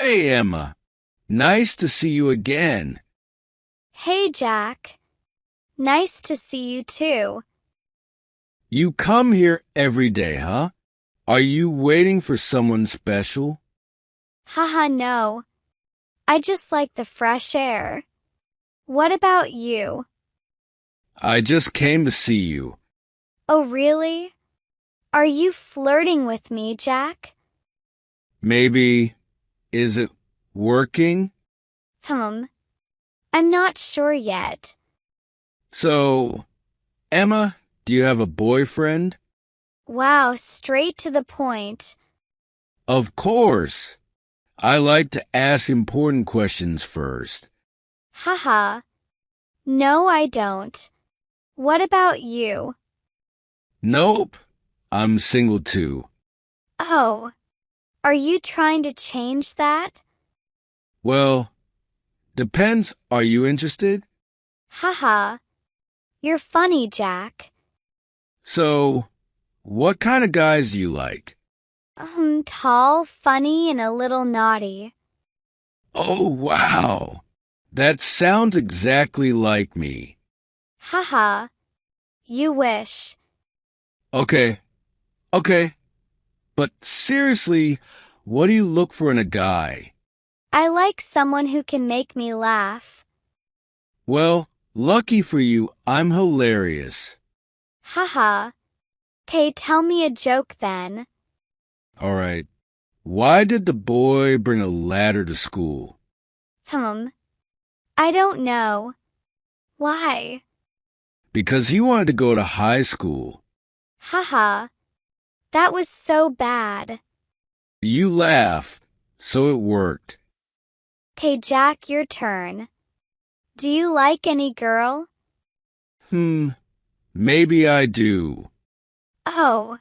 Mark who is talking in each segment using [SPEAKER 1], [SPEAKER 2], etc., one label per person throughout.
[SPEAKER 1] Hey, Emma. Nice to see you again.
[SPEAKER 2] Hey, Jack. Nice to see you too.
[SPEAKER 1] You come here every day, huh? Are you waiting for someone special?
[SPEAKER 2] Haha, no. I just like the fresh air. What about you?
[SPEAKER 1] I just came to see you.
[SPEAKER 2] Oh, really? Are you flirting with me, Jack?
[SPEAKER 1] Maybe, is it working?
[SPEAKER 2] I'm not sure yet.
[SPEAKER 1] So, Emma, do you have a boyfriend?
[SPEAKER 2] Wow, straight to the point.
[SPEAKER 1] Of course. I like to ask important questions first.
[SPEAKER 2] Haha. No, I don't. What about you?
[SPEAKER 1] Nope. I'm single too.
[SPEAKER 2] Oh, are you trying to change that?
[SPEAKER 1] Well, depends. Are you interested?
[SPEAKER 2] Haha. You're funny, Jack.
[SPEAKER 1] So, what kind of guys do you like?
[SPEAKER 2] Tall, funny, and a little naughty.
[SPEAKER 1] Oh, wow. That sounds exactly like me.
[SPEAKER 2] Haha. You wish.
[SPEAKER 1] Okay. But seriously, what do you look for in a guy?
[SPEAKER 2] I like someone who can make me laugh.
[SPEAKER 1] Well, lucky for you, I'm hilarious.
[SPEAKER 2] Haha. 'Kay, tell me a joke then.
[SPEAKER 1] All right. Why did the boy bring a ladder to school?
[SPEAKER 2] I don't know. Why?
[SPEAKER 1] Because he wanted to go to high school.
[SPEAKER 2] Haha. That was so bad.
[SPEAKER 1] You laughed, so it worked.
[SPEAKER 2] 'Kay, Jack, your turn. Do you like any girl?
[SPEAKER 1] Maybe I do.
[SPEAKER 2] Oh.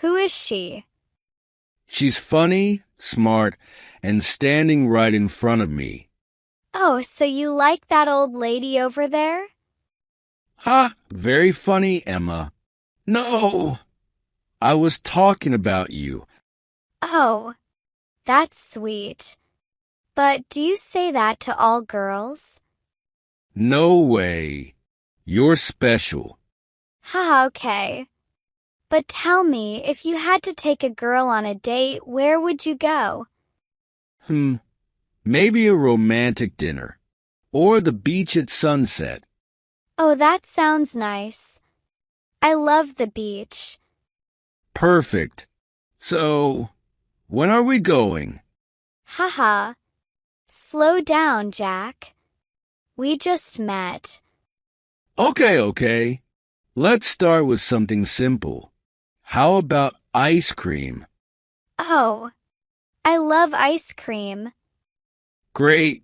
[SPEAKER 2] Who is she?
[SPEAKER 1] She's funny, smart, and standing right in front of me.
[SPEAKER 2] Oh, so you like that old lady over there?
[SPEAKER 1] Ha! Very funny, Emma. No! I was talking about you.
[SPEAKER 2] Oh. That's sweet. But do you say that to all girls?
[SPEAKER 1] No way. You're special.
[SPEAKER 2] Haha, okay. But tell me, if you had to take a girl on a date, where would you go?
[SPEAKER 1] Maybe a romantic dinner. Or the beach at sunset.
[SPEAKER 2] Oh, that sounds nice. I love the beach.
[SPEAKER 1] Perfect. So, when are we going?
[SPEAKER 2] Haha. Slow down, Jack. We just met.
[SPEAKER 1] Okay. Let's start with something simple. How about ice cream?
[SPEAKER 2] Oh, I love ice cream.
[SPEAKER 1] Great.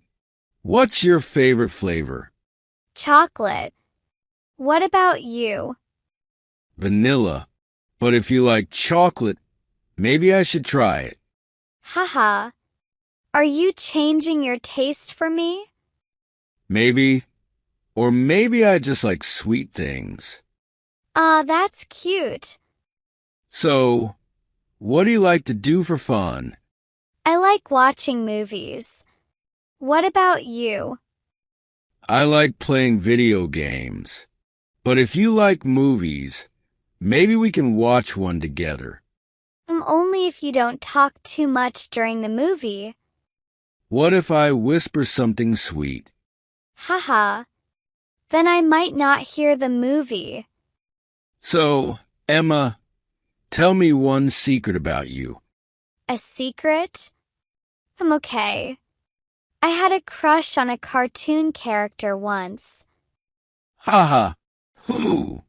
[SPEAKER 1] What's your favorite flavor?
[SPEAKER 2] Chocolate. What about you?
[SPEAKER 1] Vanilla. But if you like chocolate, maybe I should try it.
[SPEAKER 2] Haha. Are you changing your taste for me?
[SPEAKER 1] Maybe. Or maybe I just like sweet things.
[SPEAKER 2] That's cute.
[SPEAKER 1] So, what do you like to do for fun?
[SPEAKER 2] I like watching movies. What about you?
[SPEAKER 1] I like playing video games. But if you like movies, maybe we can watch one together.
[SPEAKER 2] Only if you don't talk too much during the movie.
[SPEAKER 1] What if I whisper something sweet?
[SPEAKER 2] Haha. Then I might not hear the movie.
[SPEAKER 1] So, Emma, tell me one secret about you.
[SPEAKER 2] A secret? I'm okay. I had a crush on a cartoon character once.
[SPEAKER 1] Haha. Who?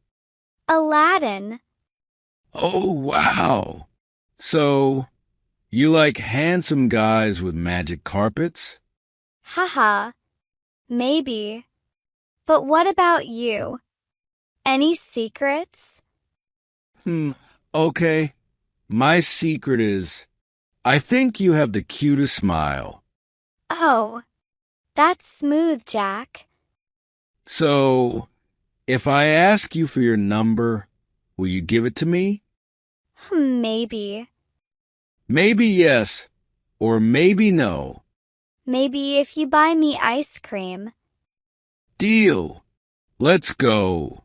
[SPEAKER 2] Aladdin.
[SPEAKER 1] Oh, wow. So, you like handsome guys with magic carpets?
[SPEAKER 2] Haha. Maybe. But what about you? Any secrets?
[SPEAKER 1] Okay. My secret is, I think you have the cutest smile.
[SPEAKER 2] Oh, that's smooth, Jack.
[SPEAKER 1] So, if I ask you for your number, will you give it to me?
[SPEAKER 2] Maybe.
[SPEAKER 1] Maybe yes, Or maybe no.
[SPEAKER 2] Maybe if you buy me ice cream.
[SPEAKER 1] Deal. Let's go.